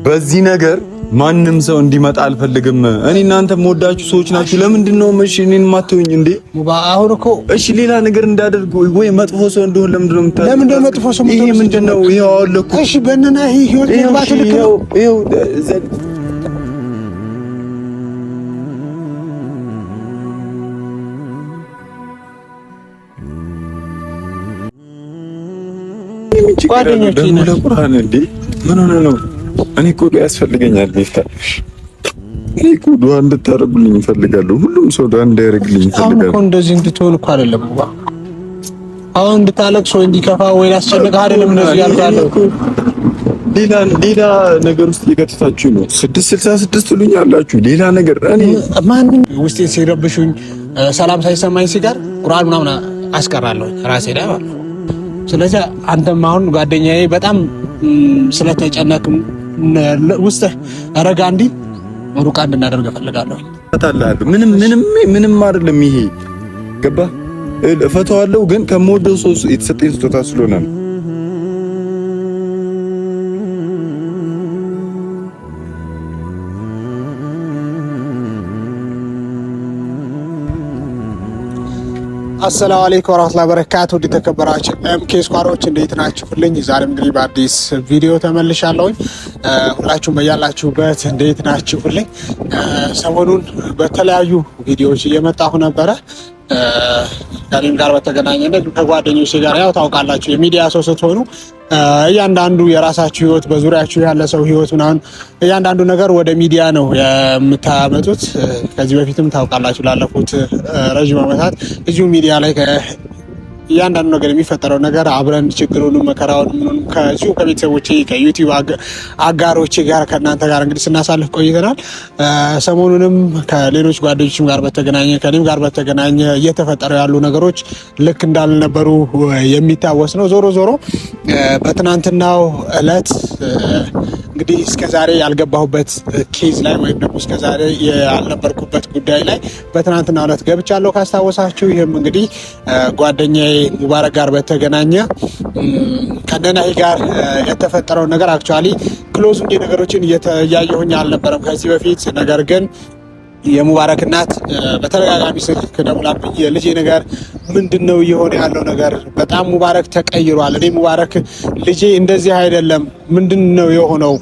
በዚህ ነገር ማንም ሰው እንዲመጣ አልፈልግም። እኔ እናንተ የምወዳችሁ ሰዎች ናችሁ። ለምንድን ነው እሺ እኔን ማተውኝ እንዴ? አሁን እኮ እሺ ሌላ ነገር እንዳደርግ ወይ መጥፎ ሰው እንደሆነ ለምንድን ነው የምታደርገው? ለምንድን ነው መጥፎ ሰው? ይሄ ምንድን ነው? ይሄው አለኩ። እሺ በእነና ይሄ ህይወት መግባት ልክ ነው። ይሄው ጓደኞቼ ነው ለቁርአን እንዴ? ምን ሆነ ነው? እኔ እኮ ያስፈልገኛል ሚፍታሽ። እኔ እኮ ዱዓ እንድታረጉልኝ እፈልጋለሁ። ሁሉም ሰው ዱዓ እንዲያደርግልኝ እፈልጋለሁ። አሁን እኮ እንደዚህ እንድትሆን እኮ አይደለም። አሁን እንድታለቅስ ወይ እንዲከፋ ወይ ላስጨንቅህ አይደለም እንደዚህ ያልካለሁ። ሌላ ነገር ውስጥ እየከተታችሁ ነው። 666 ትሉኛላችሁ። ሌላ ነገር እኔ ማንም ውስጤን ሲረብሹኝ ሰላም ሳይሰማኝ ሲቀር ቁርአን ምናምን አስቀራለሁ ራሴ ላይ ማለት ነው። ስለዚህ አንተም አሁን ጓደኛዬ በጣም ስለተጨነቅም ውስጥ ረጋ እንዲህ ሩቃ እንድናደርግ እፈልጋለሁ። ምንም አይደለም። ይሄ ገባ እፈተዋለሁ፣ ግን ከምወደው ሰው የተሰጠኝ ስጦታ ስለሆነ ነው። አሰላሙ አለይኩም ወራህመቱላሂ ወበረካቱ። የተከበራችሁ ኤምኬ ስኳሮች እንዴት ናችሁልኝ? ዛሬም እንግዲህ በአዲስ ቪዲዮ ተመልሻለሁኝ። ሁላችሁም በያላችሁበት እንዴት ናችሁልኝ? ሰሞኑን በተለያዩ ቪዲዮዎች እየመጣሁ ነበረ ከእኔም ጋር በተገናኘ ከጓደኞቼ ጋር ያው ታውቃላችሁ የሚዲያ ሰው ስትሆኑ እያንዳንዱ የራሳችሁ ህይወት በዙሪያችሁ ያለ ሰው ህይወት ምናምን እያንዳንዱ ነገር ወደ ሚዲያ ነው የምታመጡት። ከዚህ በፊትም ታውቃላችሁ ላለፉት ረጅም ዓመታት እዚሁ ሚዲያ ላይ እያንዳንዱ ነገር የሚፈጠረው ነገር አብረን ችግሩንም መከራውንም ከዚሁ ከቤተሰቦቼ ከዩቲዩብ አጋሮቼ ጋር ከእናንተ ጋር እንግዲህ ስናሳልፍ ቆይተናል። ሰሞኑንም ከሌሎች ጓደኞችም ጋር በተገናኘ ከኔም ጋር በተገናኘ እየተፈጠሩ ያሉ ነገሮች ልክ እንዳልነበሩ የሚታወስ ነው። ዞሮ ዞሮ በትናንትናው እለት እንግዲህ እስከዛሬ ያልገባሁበት ኬዝ ላይ ወይም ደግሞ እስከዛሬ ያልነበርኩበት ጉዳይ ላይ በትናንትናው እለት ገብቻለሁ ካስታወሳችሁ። ይህም እንግዲህ ጓደኛዬ ሙባረክ ጋር በተገናኘ ከነናሂ ጋር የተፈጠረው ነገር አክቹአሊ ክሎዝ እንደ ነገሮችን እያየሁኝ አልነበረም ከዚህ በፊት። ነገር ግን የሙባረክ እናት በተደጋጋሚ ስልክ ደውላብኝ የልጄ ነገር ምንድነው እየሆነ ያለው ነገር? በጣም ሙባረክ ተቀይሯል። እኔ ሙባረክ ልጄ እንደዚህ አይደለም ምንድነው የሆነው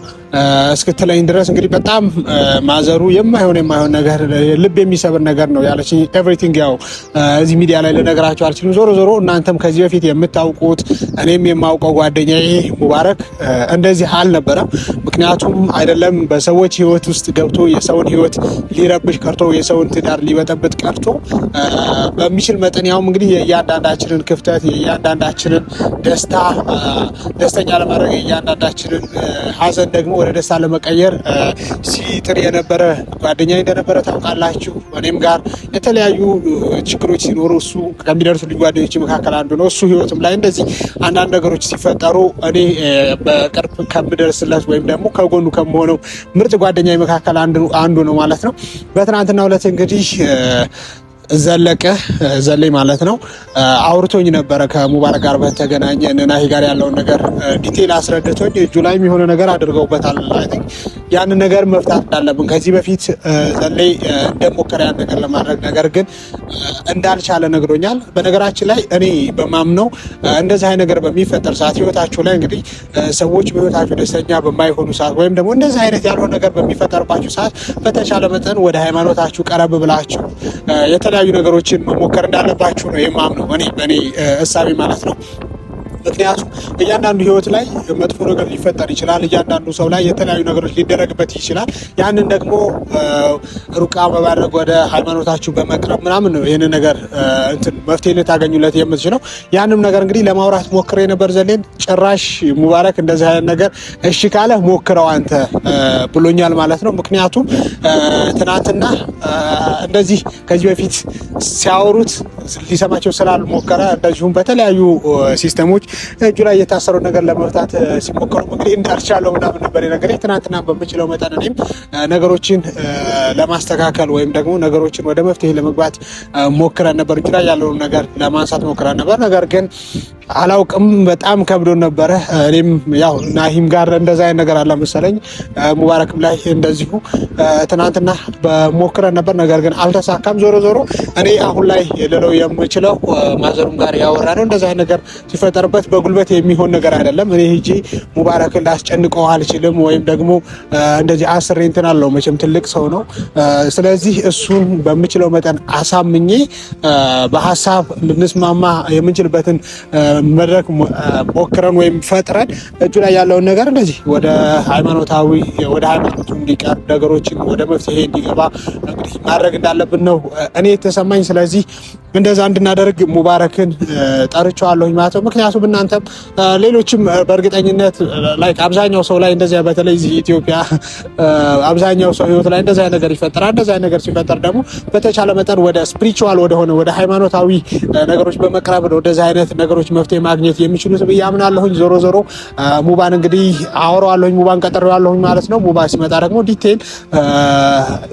እስክትለኝ ድረስ እንግዲህ በጣም ማዘሩ የማይሆን ነገር ልብ የሚሰብር ነገር ነው ያለችኝ። ኤቭሪቲንግ ያው እዚህ ሚዲያ ላይ ልነግራችሁ አልችልም። ዞሮ ዞሮ እናንተም ከዚህ በፊት የምታውቁት እኔም የማውቀው ጓደኛዬ ሙባረክ እንደዚህ አልነበረም። ምክንያቱም አይደለም በሰዎች ህይወት ውስጥ ገብቶ የሰውን ህይወት ሊረብሽ ቀርቶ የሰውን ትዳር ሊበጠብጥ ቀርቶ በሚችል መጠን ያውም እንግዲህ የእያንዳንዳችንን ክፍተት የእያንዳንዳችንን ደስተኛ ለማድረግ የእያንዳንዳችንን ሀዘን ደግሞ ወደ ደስታ ለመቀየር ሲጥር የነበረ ጓደኛዬ እንደነበረ ታውቃላችሁ። እኔም ጋር የተለያዩ ችግሮች ሲኖሩ እሱ ከሚደርሱ ልጅ ጓደኞች መካከል አንዱ ነው። እሱ ህይወትም ላይ እንደዚህ አንዳንድ ነገሮች ሲፈጠሩ እኔ በቅርብ ከምደርስለት ወይም ደግሞ ከጎኑ ከምሆነው ምርጥ ጓደኛዬ መካከል አንዱ ነው ማለት ነው። በትናንትናው ዕለት እንግዲህ ዘለይ ማለት ነው አውርቶኝ ነበረ ከሙባረክ ጋር በተገናኘ ነናሂ ጋር ያለውን ነገር ዲቴል አስረድቶኝ እጁ ላይ የሆነ ነገር አድርገውበታል። አይ ቲንክ ያንን ነገር መፍታት እንዳለብን ከዚህ በፊት ዘለይ እንደሞከረ ያን ነገር ለማድረግ ነገር ግን እንዳልቻለ ነግሮኛል። በነገራችን ላይ እኔ በማምነው እንደዚህ አይነት ነገር በሚፈጠር ሰዓት ህይወታችሁ ላይ እንግዲህ ሰዎች በህይወታችሁ ደስተኛ በማይሆኑ ሰዓት ወይም ደግሞ እንደዚህ አይነት ያልሆነ ነገር በሚፈጠርባችሁ ሰዓት በተቻለ መጠን ወደ ሃይማኖታችሁ ቀረብ ብላችሁ የተለያዩ ነገሮችን መሞከር እንዳለባችሁ ነው የማምነው በእኔ እሳቤ ማለት ነው። ምክንያቱም እያንዳንዱ ህይወት ላይ መጥፎ ነገር ሊፈጠር ይችላል። እያንዳንዱ ሰው ላይ የተለያዩ ነገሮች ሊደረግበት ይችላል። ያንን ደግሞ ሩቃ በማድረግ ወደ ሃይማኖታችሁ በመቅረብ ምናምን ነው ይህንን ነገር መፍትሄ ልታገኙለት የምትችለው። ያንም ነገር እንግዲህ ለማውራት ሞክሬ ነበር ዘሌን። ጭራሽ ሙባረክ እንደዚህ አይነት ነገር እሺ ካለ ሞክረው አንተ ብሎኛል ማለት ነው። ምክንያቱም ትናንትና እንደዚህ ከዚህ በፊት ሲያወሩት ሊሰማቸው ስላልሞከረ እንደዚሁም በተለያዩ ሲስተሞች እጁ ላይ የታሰረው ነገር ለመፍታት ሲሞክሩ እንግዲህ እንዳልቻለው ምናምን ነበር ነገር ትናንትና በምችለው መጠን እኔም ነገሮችን ለማስተካከል ወይም ደግሞ ነገሮችን ወደ መፍትሄ ለመግባት ሞክረን ነበር። እጁ ላይ ያለውን ነገር ለማንሳት ሞክረን ነበር። ነገር ግን አላውቅም በጣም ከብዶን ነበረ። እኔም ያው ናሂም ጋር እንደዛ አይነት ነገር አለ መሰለኝ ሙባረክም ላይ እንደዚሁ ትናንትና በሞክረን ነበር። ነገር ግን አልተሳካም። ዞሮ ዞሮ እኔ አሁን ላይ ልለው የምችለው ማዘሩም ጋር ያወራ ነው እንደዛ አይነት ነገር ሲፈጠርበት በጉልበት የሚሆን ነገር አይደለም። እኔ ሂጂ ሙባረክን ላስጨንቀው አልችልም ወይም ደግሞ እንደዚህ አስሬ እንትን አለው መቼም ትልቅ ሰው ነው። ስለዚህ እሱን በምችለው መጠን አሳምኜ በሀሳብ ልንስማማ የምንችልበትን መድረክ ሞክረን ወይም ፈጥረን እጁ ላይ ያለውን ነገር እንደዚህ ወደ ሃይማኖቱ እንዲቀርብ ነገሮችን ወደ መፍትሄ እንዲገባ እንግዲህ ማድረግ እንዳለብን ነው እኔ የተሰማኝ። ስለዚህ እንደዛ እንድናደርግ ሙባረክን ጠርቼዋለሁኝ ማለት ነው። ምክንያቱም እናንተም ሌሎችም በእርግጠኝነት ላይ አብዛኛው ሰው ላይ እንደዚያ በተለይ እዚህ ኢትዮጵያ አብዛኛው ሰው ህይወት ላይ እንደዛ ነገር ይፈጠራል። እንደዛ ነገር ሲፈጠር ደግሞ በተቻለ መጠን ወደ ስፒሪቹዋል ወደ ሃይማኖታዊ ነገሮች በመቅረብ ነው እንደዛ አይነት ነገሮች መፍትሄ ማግኘት የሚችሉት ብዬ አምናለሁኝ። ዞሮ ዞሮ ሙባን እንግዲህ አወራዋለሁኝ፣ ሙባን ቀጠሬዋለሁኝ ማለት ነው። ሙባ ሲመጣ ደግሞ ዲቴል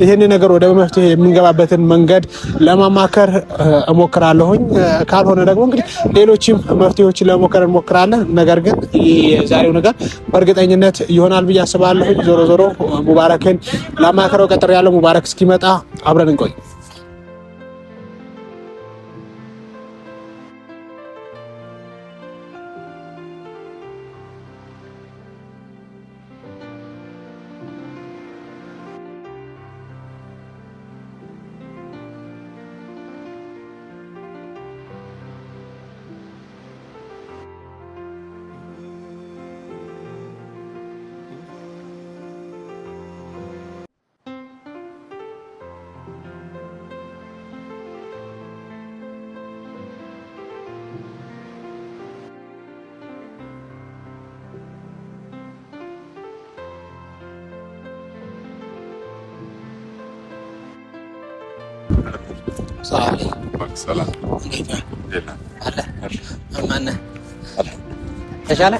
ይሄን ነገር ወደ መፍትሄ የምንገባበትን መንገድ ለማማከር እሞክራለሁኝ። ካልሆነ ደግሞ እንግዲህ ሌሎችም መፍትሄዎችን ለመሞከር እንሞክራለን። ነገር ግን የዛሬው ነገር በእርግጠኝነት ይሆናል ብዬ አስባለሁ። ዞሮ ዞሮ ሙባረክን ለማከረው ቀጠር ያለው ሙባረክ እስኪመጣ አብረን እንቆይ። ሰላም ተሻለ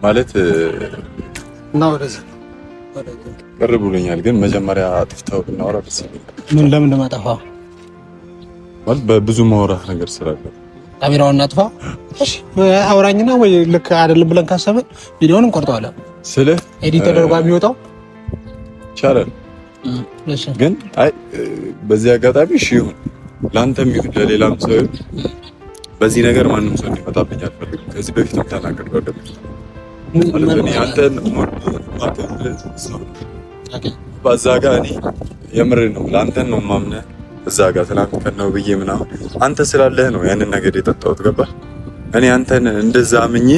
ማለት ነው። ወደዚህ ቅር ብሎኛል፣ ግን መጀመሪያ አጥፍተው ብናወራ ደስ ይለኛል። ምን ለምን እንደማጠፋው ማለት በብዙ ማውራት ነገር ስላለ ካሜራውን እናጥፋ። እሺ አውራኝና ወይ ልክ አይደለም ብለን ካሰብን ቪዲዮውን እንቆርጠዋለን። ስለ ኤዲት ተደርጎ የሚወጣው ይቻላል። ግን አይ በዚህ አጋጣሚ እሺ ይሁን ላንተም ይሁን ለሌላም ሰው በዚህ ነገር ማንም ሰው እንዲመጣብኝ አልፈልግም። ከዚህ በፊትም ተናግሬው ማለት ነው አንተን በዛ ጋር እኔ የምሬን ነው ለአንተን ነው ማምነህ እዛ ጋር ትናንት ከነው ብዬ ምናምን አንተ ስላለህ ነው ያንን ነገር የጠጣሁት። ገባህ? እኔ አንተን እንደዛ አምኜ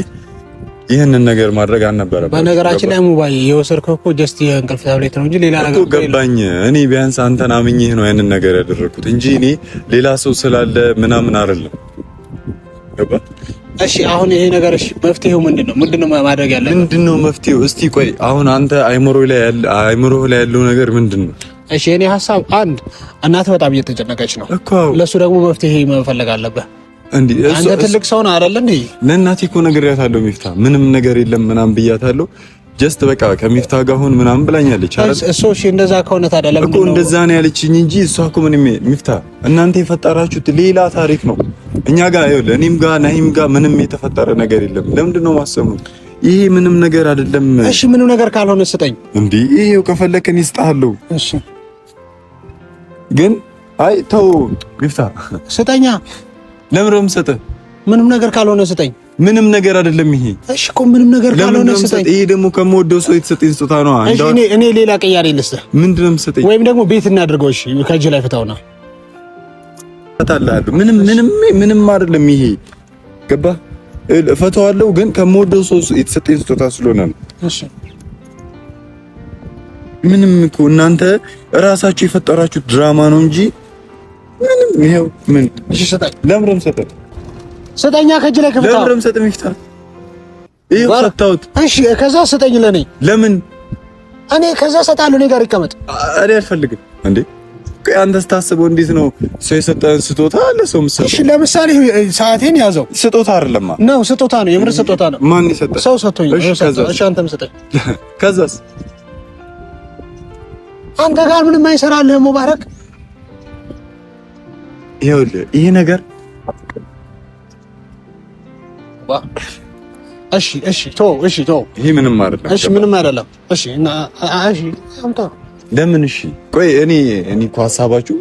ይሄንን ነገር ማድረግ አልነበረም። በነገራችን ላይ ሞባይል የወሰድከው እኮ ጀስት የእንቅልፍ ታብሌት ነው እንጂ ሌላ ነገር ገባኝ። እኔ ቢያንስ አንተን አምኜ ነው ያንን ነገር ያደረኩት እንጂ እኔ ሌላ ሰው ስላለ ምናምን አይደለም። ገባህ? እሺ አሁን ይሄ ነገር እሺ መፍትሄው ምንድነው ማድረግ ያለብን? ምንድነው መፍትሄው? እስቲ ቆይ አሁን አንተ አይምሮህ ላይ ያለው ነገር ምንድነው? እሺ እኔ ሐሳብ አንድ እናትህ በጣም እየተጨነቀች ነው እኮ ለሱ ደግሞ መፍትሄ መፈለግ አለበት። እንዴ አንተ ትልቅ ሰው ነህ አይደል? እንዴ ለእናቴ እኮ ነግሬያታለሁ። ሚፍታ ምንም ነገር የለም ምናምን ብያታለሁ። ጀስት በቃ ከሚፍታ ጋር ሁን ምናምን ብላኛለች አይደል? እሱ እሺ እንደዛ ከሆነ ታዲያ ለምን እኮ እንደዛ ነው ያለችኝ እንጂ እሷ እኮ ምንም ሚፍታ እናንተ የፈጠራችሁት ሌላ ታሪክ ነው። እኛ ጋር ይኸውልህ እኔም ጋር ናሂም ጋር ምንም የተፈጠረ ነገር የለም። ለምንድን ነው ማሰሙት? ይሄ ምንም ነገር አይደለም። እሺ ምንም ነገር ካልሆነ ስጠኝ። እንዴ ይሄው ከፈለከኝ ይስጣለሁ። እሺ ግን አይ ተው ሚፍታ ስጠኛ። ለምን ነው የምሰጥህ? ምንም ነገር ካልሆነ ስጠኝ። ምንም ነገር አይደለም ይሄ። እሺ እኮ ምንም ነገር ካልሆነ ስጠኝ። ይሄ ደግሞ ከምወደው ሰው የተሰጠኝ ስጦታ ነው። እኔ ሌላ ቀያሪ ልስጥህ። ምንድን ነው የምትሰጠኝ? ወይም ደግሞ ቤት እናድርገው። እሺ ከእጅ ላይ ፍታውና እፈታልሃለሁ። ምንም አይደለም ይሄ። ገባህ? እፈታዋለሁ፣ ግን ከምወደው ሰው የተሰጠኝ ስጦታ ስለሆነ ነው። እሺ ምንም እኮ እናንተ እራሳችሁ የፈጠራችሁት ድራማ ነው እንጂ ምንም ይሄው ምን። እሺ ስጠኝ። ለምን ነው የምሰጠህ? ስጠኛ ከእጅ ላይ ከፍታው። ለምን ነው የምሰጠህ? ሚፍታ ይሄው ፈታሁት። እሺ ከዛ ስጠኝ ለኔ። ለምን? እኔ ከዛ ሰጣለሁ። እኔ ጋር ይቀመጥ። እኔ አልፈልግም። እንዴ አንተ ስታስበው እንዴት ነው ሰው የሰጠህን ስጦታ ለሰው ምሰጥ? እሺ ለምሳሌ ሰዓቴን ያዘው ስጦታ አይደለማ ነው፣ ስጦታ ነው፣ የምር ስጦታ ነው። ማን የሰጠህ? ሰው ሰጥቶኝ። እሺ አንተም ስጠኝ። ከዛስ አንተ ጋር ምንም አይሰራልህም ሙባረክ። ይኸውልህ ይሄ ነገር እሺ ቶ ይሄ ምንም አይደለም። እሺ ምንም አይደለም። እሺ አምጣ። ለምን? እሺ ቆይ እኔ እኮ ሀሳባችሁ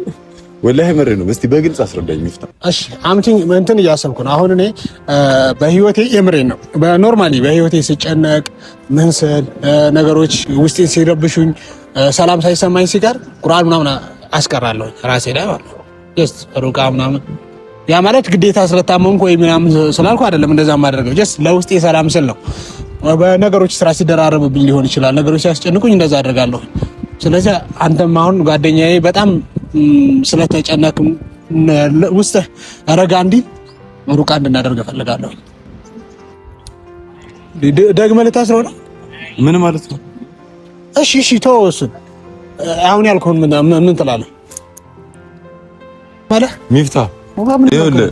ወላሂ መሬ ነው። እስቲ በግልጽ አስረዳኝ ሚፍታ። እሺ እንትን እያሰብኩ ነው አሁን እኔ በህይወቴ የምሬን ነው። በኖርማሊ በህይወቴ ስጨነቅ ምን ስል ነገሮች ውስጤን ሲረብሹኝ ሰላም ሳይሰማኝ ሲቀር ቁርአን ምናምን አስቀራለሁ ራሴ ላይ ማለት ነው። ጀስት ሩቃ ምናምን ያ ማለት ግዴታ ስለታመምኩ ወይ ምናምን ስላልኩ አይደለም እንደዛ የማደርገው። ጀስት ለውስጤ ሰላም ስል ነው። በነገሮች ስራ ሲደራረብብኝ ሊሆን ይችላል፣ ነገሮች ሲያስጨንቁኝ እንደዛ አደርጋለሁ። ስለዚህ አንተም አሁን ጓደኛዬ በጣም ስለተጨነቅ ውስጥ ረጋ እንዲል ሩቃ እንድናደርግ እፈልጋለሁ። ደግመህ ልታስረው ነው? ምን ማለት ነው? እሺ ተወው እሱን። አሁን ያልከውን ምን ትላለህ ማለት ሚፍታ? ይኸውልህ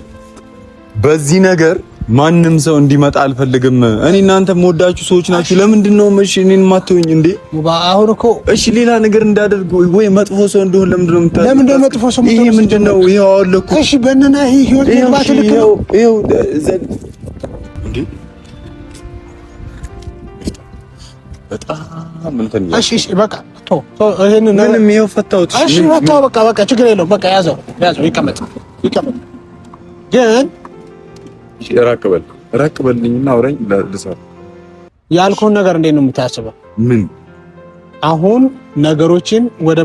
በዚህ ነገር ማንም ሰው እንዲመጣ አልፈልግም። እኔ እናንተ የምወዳችሁ ሰዎች ናችሁ። ለምንድን ነው እሺ እኔን ማትወኝ እንዴ? አሁን እኮ እሺ ሌላ ነገር እንዳደርግ ወይ መጥፎ ሰው እንደሆነ ለምንድን ነው የምታደርገው? ለምንድን ነው መጥፎ ሰው? ይሄ ምንድን ነው? ይሄው አለኩ። እሺ በእነና ይሄ ህይወት ባትልክ ነው ይሄው እንዴ በጣም እንትን ነው። እሺ በቃ ቶ ይሄን ምንም ይሄው ፈታሁት። እሺ ፈታው በቃ ችግር የለውም። በቃ ያዘው ይቀመጥ ግን ራቅ በልኝና አውራኝ ልሰራ ያልከውን ነገር እንዴት ነው የምታስበው? ምን አሁን ነገሮችን ወደ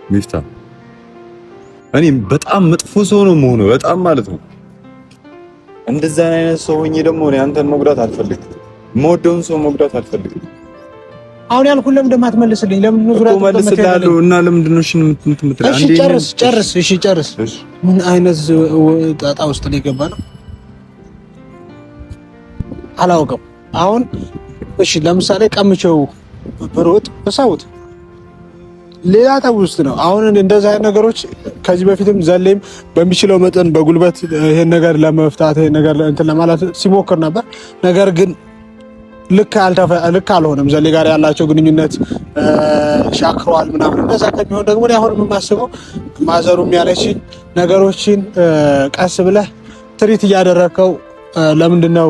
ሚፍታ እኔ በጣም መጥፎ ሰው ነው የምሆነው፣ በጣም ማለት ነው። እንደዛ አይነት ሰው ሆኜ ደግሞ እኔ አንተን መጉዳት አልፈልግም፣ የምወደውን ሰው መጉዳት አልፈልግም። አሁን ያልኩን ለምን እንደማትመልስልኝ? ለምን ነው ዙሪያ ተመልስልሃለሁ እና ለምንድን ነው የምትምትለው? እሺ ጨርስ። እሺ ጨርስ። ምን አይነት ጣጣ ውስጥ ነው የገባ ነው አላውቅም። አሁን እሺ ለምሳሌ ቀምቼው ብሮጥ ተሳውት ሌላ ጠብ ውስጥ ነው። አሁን እንደዚህ አይነት ነገሮች ከዚህ በፊትም ዘሌም በሚችለው መጠን በጉልበት ይሄን ነገር ለመፍታት ይሄን ነገር እንትን ለማለት ሲሞክር ነበር። ነገር ግን ልክ አልሆነም። ዘሌ ጋር ያላቸው ግንኙነት ሻክሯል ምናምን። እንደዛ ከሚሆን ደግሞ አሁን የማስበው ማዘሩም ያለችኝ ነገሮችን ቀስ ብለህ ትሪት እያደረከው ለምንድን ነው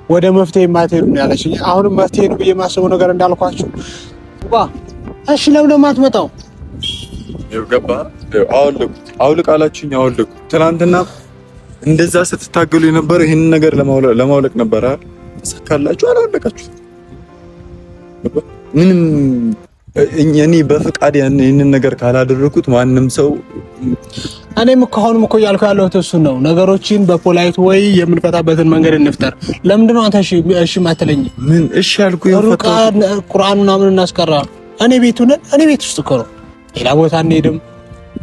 ወደ መፍትሄ የማትሄዱ ነው ያለችኝ። አሁንም መፍትሄ ነው ብዬ የማስበው ነገር እንዳልኳችሁ እሺ ለምን አትመጣው? ገባ አውልቅ አላችሁኝ። አውልቁ። ትናንትና እንደዛ ስትታገሉ የነበረው ይሄንን ነገር ለማውለቅ ነበር አይደል? ተሳካላችሁ። አላወለቃችሁ ምንም። እኔ በፍቃድ ይሄንን ነገር ካላደረኩት ማንም ሰው እኔም እኮ አሁንም እኮ እያልኩ ያለሁት እሱን ነው። ነገሮችን በፖላይት ወይ የምንፈታበትን መንገድ እንፍጠር። ለምንድን ነው አንተ እሺ ማትለኝ? ምን እሺ ያልኩ ቁርአን ምናምን እናስቀራ። እኔ ቤት ውስጥ እኮ ነው፣ ሌላ ቦታ እንሄድም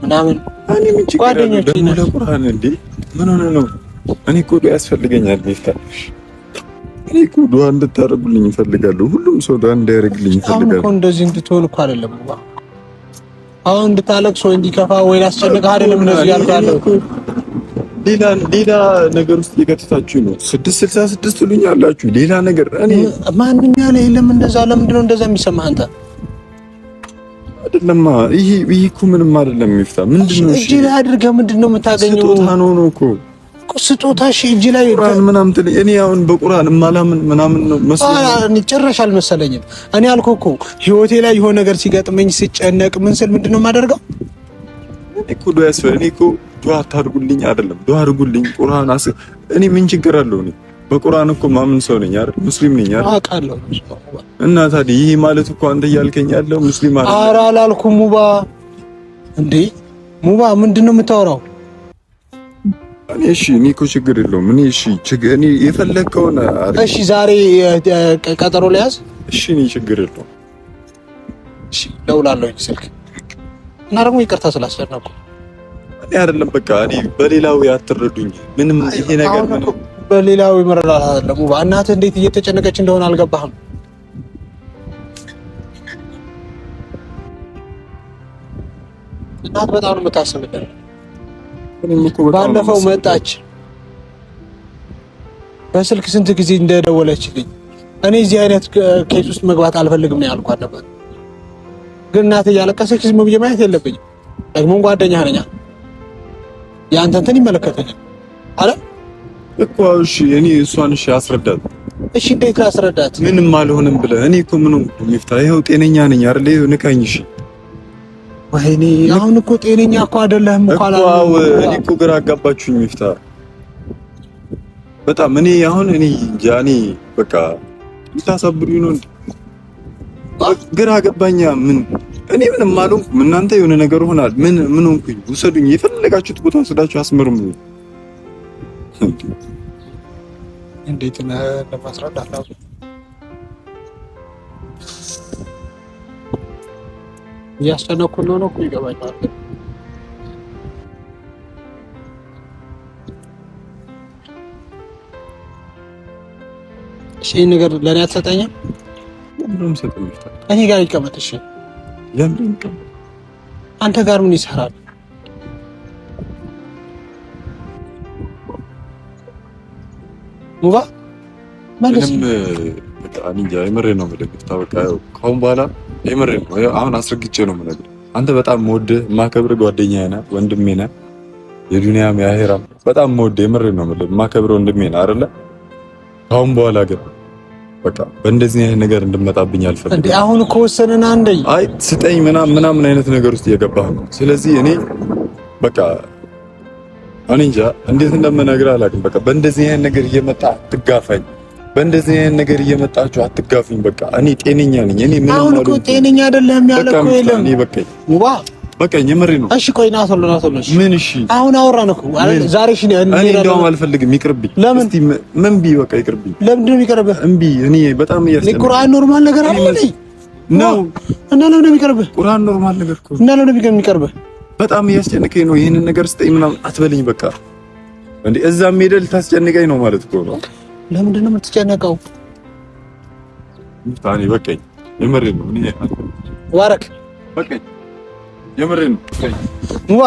ምናምን። እኔ ምን ጓደኞቼ ነው ለቁርአን እንዴ? ምን ሆነ ነው? እኔ እኮ ዱዓ ያስፈልገኛል። ይፍታሽ እኔ እኮ ዱዓ እንድታረጉልኝ እፈልጋለሁ። ሁሉም ሰው ዱዓ እንዲያደርግልኝ እፈልጋለሁ። አሁን እኮ እንደዚህ እንድትሆን እኮ አይደለም። አሁን እንድታለቅስ ወይ እንዲከፋ ወይ ላስጨንቅህ አይደለም እንደዚህ ያልኩ ያለው። ሌላ ነገር ውስጥ የከተታችሁ ነው። 666 ትሉኛላችሁ ሌላ ነገር። እኔ ማንኛ ላይ የለም እንደዛ። ለምንድን ነው እንደዛ የሚሰማህ አንተ? አይደለማ ይሄ እኮ ምንም አይደለም። ይፍታ ምንድነው? እሺ እጅ ላይ አድርገህ ምንድነው የምታገኘው? ስጦታ ነው እኮ ስጦታ። እሺ እጅ ላይ ቁርአን ምናምን ትለኝ። እኔ አሁን በቁርአን ማላምን ምናምን ነው መስሎኝ። እኔ ጭራሽ አልመሰለኝም። እኔ አልኩህ እኮ ህይወቴ ላይ የሆነ ነገር ሲገጥመኝ ሲጨነቅ ምን ስል ምንድነው የማደርገው? እኮ ዱዓ ያስፈልግ። እኔ እኮ ዱዓ አታድርጉልኝ አይደለም፣ ዱዓ አድርጉልኝ። ቁርአን እኔ ምን ችግር አለው? እኔ በቁርአን እኮ ማምን ሰው ነኝ አይደል? ሙስሊም ነኝ አይደል? አውቃለሁ። እና ታዲያ ይሄ ማለት እኮ አንተ እያልከኝ ያለው ሙስሊም አይደል? ኧረ አላልኩም። ሙባ እንዴ ሙባ ምንድነው የምታወራው? እሺ እኔ እኮ ችግር የለውም። እኔ የፈለግከውን እሺ ዛሬ ቀጠሮ ሊያዝ። እሺ እኔ ችግር የለውም። እሺ ደውላለሁ ስልክ እና ደግሞ ይቅርታ ስላስጨነቁ እኔ አይደለም በቃ እኔ በሌላው ያትረዱኝ ምንም ይሄ ነገር ምንም በሌላው ይመረዳል አይደለም። ሙባ እናትህ እንዴት እየተጨነቀች እንደሆነ አልገባህም? እናት በጣም ነው የምታስብልህ። ባለፈው መጣች በስልክ ስንት ጊዜ እንደደወለችልኝ እኔ እዚህ አይነት ኬስ ውስጥ መግባት አልፈልግም ነው ያልኳት ነበር። ግን እናት እያለቀሰች ዝም ብዬ ማየት የለብኝም። ደግሞ ጓደኛ ነኝ። ያንተ እንትን ይመለከተኛል አለ እኮ። እሺ እኔ እሷን እሺ አስረዳት። እሺ እንዴት ላስረዳት? ምንም አልሆንም ብለህ እኔ እኮ ምን ሆንኩ ሚፍታ? ይኸው ጤነኛ ነኝ አይደል? ይኸው ንካኝ። እሺ ወይኔ አሁን እኮ ጤነኛ እኮ አይደለህም እኮ አላልኩም። እኔ እኮ ግራ አጋባችሁኝ ሚፍታ በጣም። እኔ አሁን ጃኒ በቃ ልታሳብሩኝ ነው እንዴ? ግራ ገባኛ። ምን እኔ ምንም አልሆንኩም። እናንተ የሆነ ነገር ሆናል። ምን ሆንኩኝ? ውሰዱኝ፣ የፈለጋችሁት ቦታ ወስዳችሁ አስመርሙኝ። እንዴት ነው ለማስረዳት ነው? እያስጨነኩን ነው እኮ ይገባኛል። እሺ ነገር ለኔ አትሰጠኝም? ምንም ሰጠኝ። እኔ ጋር ይቀመጥ። እሺ ለምን ይቀመጥ? አንተ ጋር ምን ይሰራል? ሙባ ማለት በቃ እንጃ። የምሬን ነው የምልህ። በቃ ከአሁን በኋላ የምሬን ነው። አሁን አስረግጬ ነው የምነግርህ። አንተ በጣም የምወድህ የማከብርህ ጓደኛዬ ነህ፣ ወንድሜ ነህ። የዱንያም የአኺራም በጣም የምወድህ የምሬን ነው የምልህ የማከብርህ ወንድሜ ነህ አይደለ? ከአሁን በኋላ ግን በቃ በእንደዚህ አይነት ነገር እንድመጣብኝ አልፈልግም። እንዴ አሁን እኮ ወሰነና አንደኝ አይ ስጠኝ ምናምን አይነት ነገር ውስጥ እየገባህ ነው። ስለዚህ እኔ በቃ እኔ እንጃ እንዴት እንደምነግርህ አላውቅም። በቃ በእንደዚህ አይነት ነገር እየመጣ አትጋፋኝ። በእንደዚህ አይነት ነገር እየመጣችሁ አትጋፉኝ። በቃ እኔ ጤነኛ ነኝ። እኔ ምንም አሁን እኮ ጤነኛ አይደለም ያለው እኮ የለም። እኔ በቃኝ ሙባ በቃኝ፣ የምሬን ነው። እሺ ቆይ ና ቶሎ ምን? እሺ አሁን አወራን እኮ ዛሬ። እሺ እኔ እንደውም አልፈልግም፣ ይቅርብኝ። እስቲ ምን ቢ በቃ ይቅርብኝ። ለምንድን ነው የሚቀርብህ? እምቢ። እኔ በጣም እያስጨነቀኝ ቁርአን ኖርማል ነገር አይደል ነው? እና ለምን ነው የሚቀርብህ? ቁርአን ኖርማል ነገር እኮ እና ለምን ነው የሚቀርብህ? በጣም እያስጨነቀኝ ነው። ይሄንን ነገር ስጠኝ ምናምን አትበልኝ። በቃ እንዴ እዛም ሄደህ ልታስጨንቀኝ ነው ማለት እኮ ነው። ለምንድን ነው የምትጨነቀው? ታኒ በቃኝ፣ የምሬን ነው። እኔ ዋረክ በቃኝ፣ የምሬን ነው። ሙባ